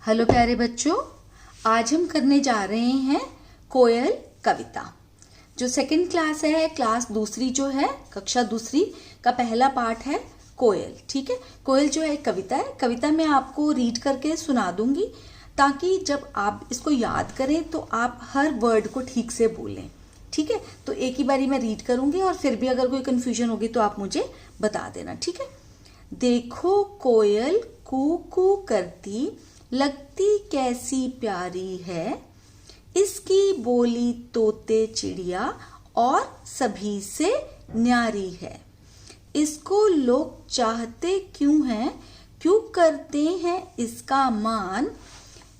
Hello प्यारे बच्चों, आज हम करने जा रहे हैं कोयल कविता। जो सेकंड क्लास है, क्लास दूसरी जो है, कक्षा दूसरी का पहला पार्ट है कोयल। ठीक है, कोयल जो है एक कविता है। कविता मैं आपको रीड करके सुना दूंगी ताकि जब आप इसको याद करें तो आप हर वर्ड को ठीक से बोलें। ठीक है, तो एक ही बारी मैं रीड करूंगी और फिर भी अगर कोई कंफ्यूजन होगी तो आप मुझे बता देना। ठीक है। देखो कोयल कू कू करती, लगती कैसी प्यारी है, इसकी बोली तोते चिड़िया और सभी से न्यारी है। इसको लोग चाहते क्यों हैं, क्यों करते हैं इसका मान,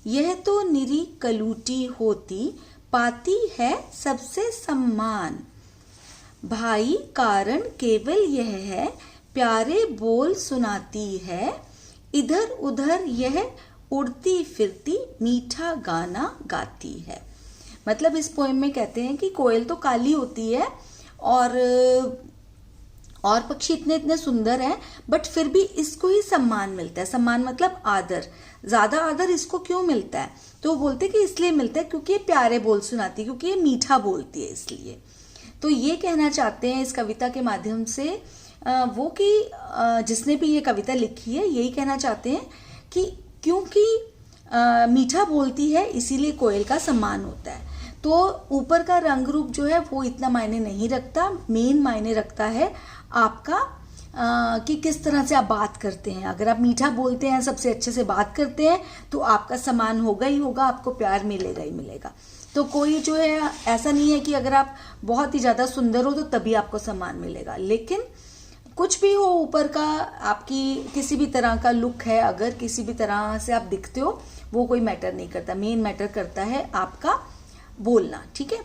यह तो निरी कलूटी होती, पाती है सबसे सम्मान। भाई कारण केवल यह है, प्यारे बोल सुनाती है, इधर उधर यह उड़ती फिरती मीठा गाना गाती है। मतलब इस पोएम में कहते हैं कि कोयल तो काली होती है और पक्षी इतने इतने सुंदर हैं, बट फिर भी इसको ही सम्मान मिलता है। सम्मान मतलब आदर, ज्यादा आदर इसको क्यों मिलता है? तो वो बोलते हैं कि इसलिए मिलता है क्योंकि ये प्यारे बोल सुनाती है, क्योंकि ये मीठा बोलती है इसलिए। तो ये कहना चाहते हैं इस कविता के माध्यम से वो कि जिसने भी ये कविता लिखी है यही कहना चाहते हैं कि क्योंकि मीठा बोलती है इसीलिए कोयल का सम्मान होता है। तो ऊपर का रंग रूप जो है वो इतना मायने नहीं रखता, मेन मायने रखता है आपका कि किस तरह से आप बात करते हैं। अगर आप मीठा बोलते हैं, सबसे अच्छे से बात करते हैं तो आपका सम्मान होगा ही होगा, आपको प्यार मिलेगा ही मिलेगा। तो कोई जो है ऐसा नहीं है कि अगर आप बहुत ही ज्यादा सुंदर हो तो तभी आपको सम्मान मिलेगा। लेकिन कुछ भी हो, ऊपर का आपकी किसी भी तरह का लुक है, अगर किसी भी तरह से आप दिखते हो, वो कोई मैटर नहीं करता। मेन मैटर करता है आपका बोलना। ठीक है,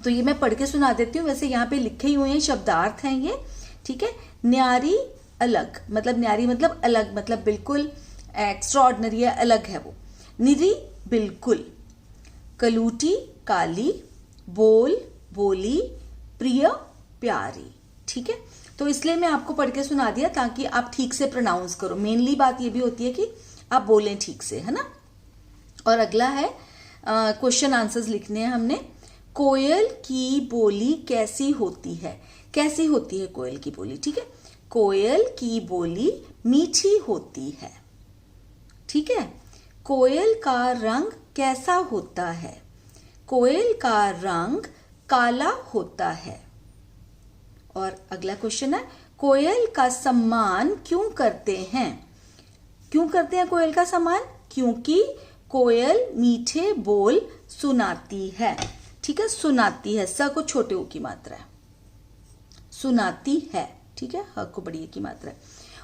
तो ये मैं पढ़ के सुना देती हूँ। वैसे यहाँ पे लिखे ही हुए हैं, शब्दार्थ हैं ये। ठीक है, न्यारी अलग, मतलब न्यारी मतलब अलग, मतलब बिल्कुल एक्स्ट्राऑर्डिनरी है, अलग है वो। निरी बिल्कुल, कलूटी काली, बोल बोली, प्रिय प्यारी। ठीक है, तो इसलिए मैं आपको पढ़ के सुना दिया ताकि आप ठीक से प्रोनाउंस करो। मेनली बात ये भी होती है कि आप बोलें ठीक से, है ना। और अगला है क्वेश्चन आंसर्स लिखने हैं हमने। कोयल की बोली कैसी होती है? कैसी होती है कोयल की बोली? ठीक है, कोयल की बोली मीठी होती है। ठीक है, कोयल का रंग कैसा होता है? कोयल का रंग काला होता है। और अगला क्वेश्चन है, कोयल का सम्मान क्यों करते हैं? क्यों करते हैं कोयल का सम्मान? क्योंकि कोयल मीठे बोल सुनाती है। ठीक है, सुनाती है, स को छोटे ऊ की मात्रा है, सुनाती है। ठीक है, ह को बड़ी ए की मात्रा है।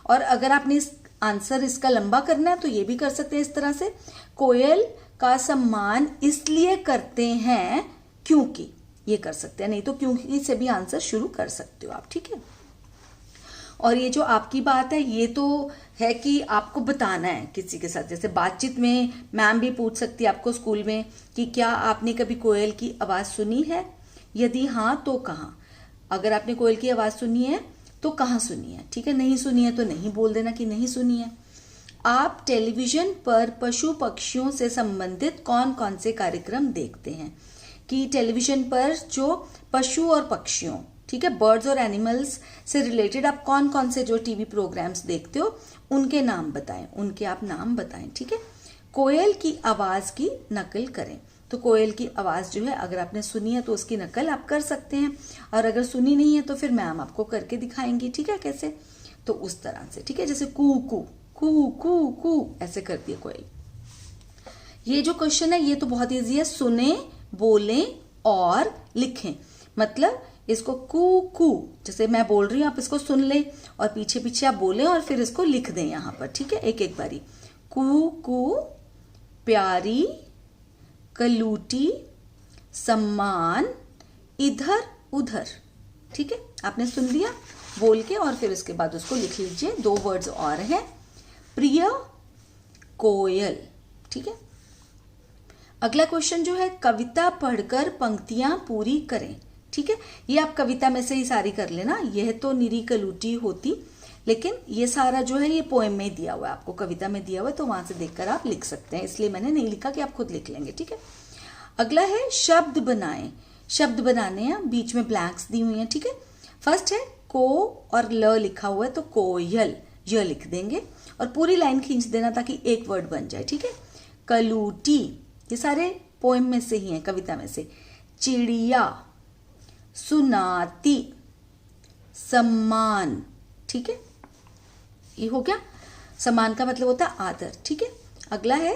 और अगर आपने इस आंसर इसका लंबा करना है तो ये भी कर सकते हैं इस तरह से, कोयल का सम्मान इसलिए करते हैं क्योंकि, ये कर सकते हैं। नहीं तो क्योंकि से भी आंसर शुरू कर सकते हो आप। ठीक है, और ये जो आपकी बात है ये तो है कि आपको बताना है किसी के साथ। जैसे बातचीत में मैम भी पूछ सकती है आपको स्कूल में कि क्या आपने कभी कोयल की आवाज सुनी है, यदि हाँ तो कहाँ। अगर आपने कोयल की आवाज सुनी है तो कहाँ सुनी है। ठीक है, नहीं सुनी है तो नहीं बोल देना कि नहीं सुनी है। आप टेलीविजन पर पशु पक्षियों से संबंधित कौन कौन से कार्यक्रम देखते हैं? कि टेलीविजन पर जो पशु और पक्षियों, ठीक है, बर्ड्स और एनिमल्स से रिलेटेड आप कौन कौन से जो टीवी प्रोग्राम्स देखते हो उनके नाम बताएं, उनके आप नाम बताएं। ठीक है, कोयल की आवाज की नकल करें। तो कोयल की आवाज जो है अगर आपने सुनी है तो उसकी नकल आप कर सकते हैं, और अगर सुनी नहीं है तो फिर मैम आपको करके दिखाएंगी। ठीक है, कैसे? तो उस तरह से। ठीक है, जैसे कू कू कू कू कू ऐसे करती है कोयल। ये जो क्वेश्चन है ये तो बहुत ईजी है, सुने, बोलें और लिखें। मतलब इसको कू कू, जैसे मैं बोल रही हूं आप इसको सुन लें और पीछे पीछे आप बोलें और फिर इसको लिख दें यहां पर। ठीक है, एक एक बारी। कू कू, प्यारी, कलूटी, सम्मान, इधर उधर। ठीक है, आपने सुन लिया बोल के और फिर उसके बाद उसको लिख लीजिए। 2 वर्ड्स और हैं, प्रिय, कोयल। ठीक है, अगला क्वेश्चन जो है, कविता पढ़कर पंक्तियां पूरी करें। ठीक है, ये आप कविता में से ही सारी कर लेना। यह तो निरी कलूटी होती, लेकिन ये सारा जो है ये पोएम में दिया हुआ है, आपको कविता में दिया हुआ है, तो वहां से देखकर आप लिख सकते हैं, इसलिए मैंने नहीं लिखा कि आप खुद लिख लेंगे। ठीक है, अगला है शब्द बनाएं। शब्द बनाने हैं, बीच में ब्लैंक्स दी हुई हैं। ठीक है, फर्स्ट है को और ल लिखा हुआ है, तो कोयल य लिख देंगे और पूरी लाइन खींच देना ताकि एक वर्ड बन जाए। ठीक है, कलूटी, ये सारे पोएम में से ही हैं, कविता में से। चिड़िया, सुनाती, सम्मान। ठीक है, ये हो गया। सम्मान का मतलब होता है आदर। ठीक है, अगला है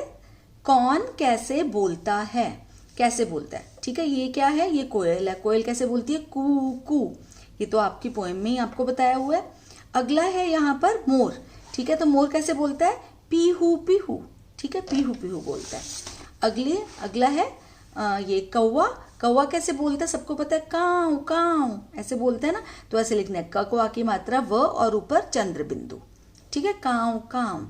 कौन कैसे बोलता है। कैसे बोलता है, ठीक है, ये क्या है, ये कोयल है। कोयल कैसे बोलती है, कू कू। ये तो आपकी पोएम में ही आपको बताया हुआ है। अगला है यहाँ पर मोर। ठीक है, तो मोर कैसे बोलता है, पीहू पीहू। ठीक है, पीहू पीहू बोलता है। अगला है ये कौवा। कौवा कैसे बोलता है, सबको पता है, काऊ काऊ ऐसे बोलते हैं ना, तो ऐसे लिखना है, कौवा की मात्रा व और ऊपर चंद्र बिंदु। ठीक है, काऊ काऊ।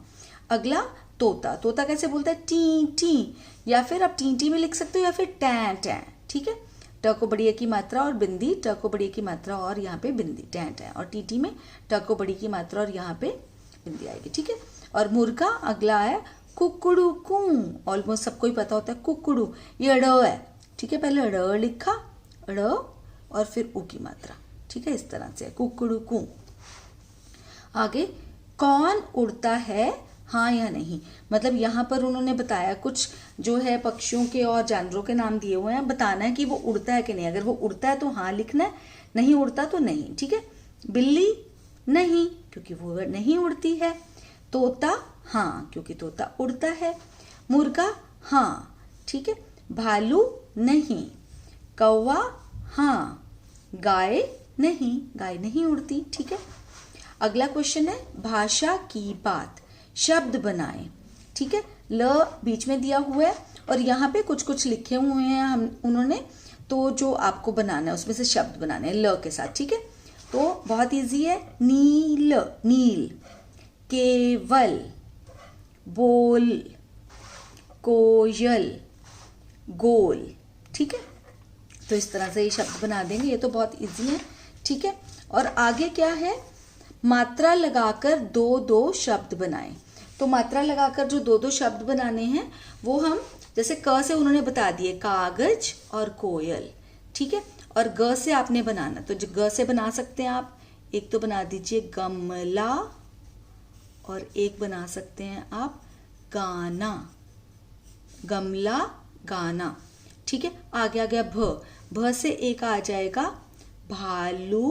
अगला तोता। तोता कैसे बोलता है, टी टी, या फिर आप टी टी में लिख सकते हो या फिर टैं टैं। ठीक है, ट को बड़ी की मात्रा और बिंदी, ट को बड़ी की मात्रा और यहाँ पे बिंदी, टैं टैं। और टी टी में ट को बड़ी की मात्रा और यहाँ पे बिंदी आएगी। ठीक है, और मुर्गा अगला है कुकड़ू कू। ऑलमोस्ट सबको ही पता होता है कुकड़ू, ये ड़ है। ठीक है, पहले ड़ लिखा, ड़ और फिर ऊ की मात्रा। ठीक है, इस तरह से कुकड़ू कू। आगे कौन उड़ता है, हाँ या नहीं। मतलब यहाँ पर उन्होंने बताया कुछ जो है पक्षियों के और जानवरों के नाम दिए हुए हैं, बताना है कि वो उड़ता है कि नहीं। अगर वो उड़ता है तो हाँ लिखना है, नहीं उड़ता तो नहीं। ठीक है, बिल्ली नहीं, क्योंकि वो नहीं उड़ती है। तोता हाँ, क्योंकि तोता उड़ता है। मुर्गा हाँ, ठीक है। भालू नहीं। कौवा हाँ। गाय नहीं उड़ती। ठीक है, अगला क्वेश्चन है भाषा की बात। शब्द बनाएं। ठीक है, ल बीच में दिया हुआ है और यहाँ पे कुछ कुछ लिखे हुए हैं उन्होंने, तो जो आपको बनाना है उसमें से शब्द बनाने हैं ल के साथ। ठीक है, तो बहुत इजी है। नील नील, केवल, बोल, कोयल, गोल। ठीक है, तो इस तरह से ये शब्द बना देंगे, ये तो बहुत इजी है। ठीक है, और आगे क्या है, मात्रा लगाकर दो दो शब्द बनाएं। तो मात्रा लगाकर जो दो दो शब्द बनाने हैं वो हम जैसे क से उन्होंने बता दिए, कागज और कोयल। ठीक है, और ग से आपने बनाना, तो जो ग से बना सकते हैं आप, एक तो बना दीजिए गमला और एक बना सकते हैं आप गाना, गमला गाना। ठीक है, आगे आ गया भ। भ से एक आ जाएगा भालू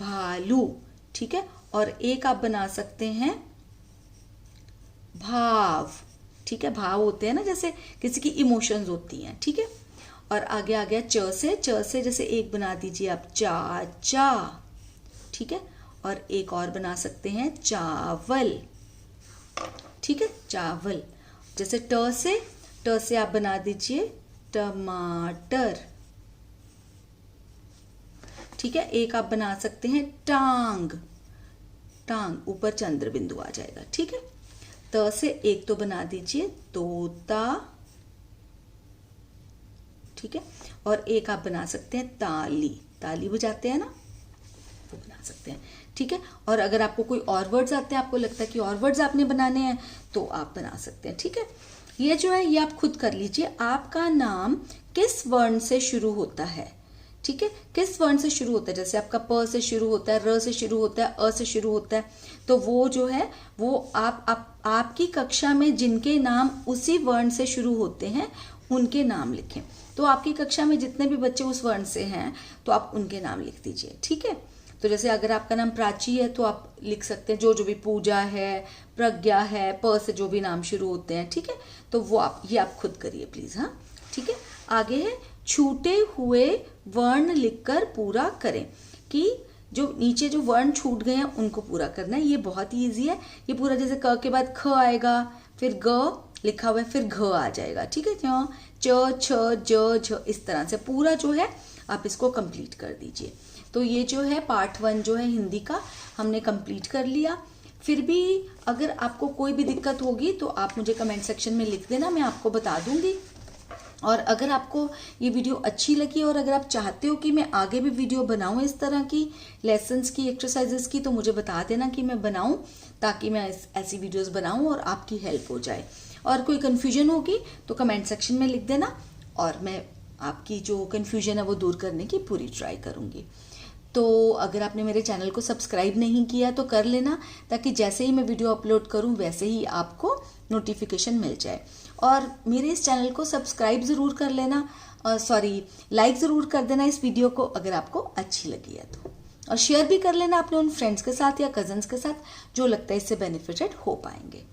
भालू। ठीक है, और एक आप बना सकते हैं भाव। ठीक है, भाव होते हैं ना, जैसे किसी की इमोशंस होती हैं। ठीक है, और आगे आ गया च से जैसे एक बना दीजिए आप चाचा। ठीक है, और एक और बना सकते हैं चावल। ठीक है, चावल। जैसे ट से आप बना दीजिए टमाटर। ठीक है, एक आप बना सकते हैं टांग, टांग ऊपर चंद्र बिंदु आ जाएगा। ठीक है, त से एक तो बना दीजिए तोता। ठीक है, और एक आप बना सकते हैं ताली, ताली बजाते हैं ना, वो बना सकते हैं। ठीक है, और अगर आपको कोई और वर्ड्स आते हैं, आपको लगता है कि और वर्ड्स आपने बनाने हैं, तो आप बना सकते हैं। ठीक है, ये जो है ये आप खुद कर लीजिए। आपका नाम किस वर्ण से शुरू होता है। ठीक है, किस वर्ण से शुरू होता है, जैसे आपका प से शुरू होता है, र से शुरू होता है, अ से शुरू होता है, तो वो जो है वो आपकी कक्षा में जिनके नाम उसी वर्ण से शुरू होते हैं उनके नाम लिखें। तो आपकी कक्षा में जितने भी बच्चे उस वर्ण से हैं तो आप उनके नाम लिख दीजिए। ठीक है, तो जैसे अगर आपका नाम प्राची है तो आप लिख सकते हैं जो भी पूजा है, प्रज्ञा है, प से जो भी नाम शुरू होते हैं। ठीक है, तो वो ये आप खुद करिए प्लीज। हाँ, ठीक है, आगे है छूटे हुए वर्ण लिखकर पूरा करें, कि जो नीचे जो वर्ण छूट गए हैं उनको पूरा करना है। ये बहुत ही ईजी है। ये पूरा जैसे क के बाद ख आएगा, फिर ग लिखा हुआ है, फिर घ आ जाएगा। ठीक है, च छ ज झ, इस तरह से पूरा जो है आप इसको कंप्लीट कर दीजिए। तो ये जो है पार्ट 1 जो है हिंदी का हमने कंप्लीट कर लिया। फिर भी अगर आपको कोई भी दिक्कत होगी तो आप मुझे कमेंट सेक्शन में लिख देना, मैं आपको बता दूंगी। और अगर आपको ये वीडियो अच्छी लगी और अगर आप चाहते हो कि मैं आगे भी वीडियो बनाऊं इस तरह की लेसन्स की, एक्सरसाइजेस की, तो मुझे बता देना कि मैं बनाऊं, ताकि मैं ऐसी वीडियोस बनाऊं और आपकी हेल्प हो जाए। और कोई कन्फ्यूजन होगी तो कमेंट सेक्शन में लिख देना और मैं आपकी जो कन्फ्यूजन है वो दूर करने की पूरी ट्राई करूंगी। तो अगर आपने मेरे चैनल को सब्सक्राइब नहीं किया तो कर लेना, ताकि जैसे ही मैं वीडियो अपलोड करूं वैसे ही आपको नोटिफिकेशन मिल जाए। और मेरे इस चैनल को सब्सक्राइब ज़रूर कर लेना, लाइक ज़रूर कर देना इस वीडियो को अगर आपको अच्छी लगी है तो, और शेयर भी कर लेना अपने उन फ्रेंड्स के साथ या कजन्स के साथ जो लगता है इससे बेनिफिटेड हो पाएंगे।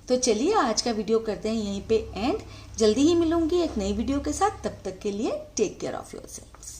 तो चलिए आज का वीडियो करते हैं यहीं पे एंड। जल्दी ही मिलूंगी एक नई वीडियो के साथ, तब तक के लिए टेक केयर ऑफ योरसेल्व्स।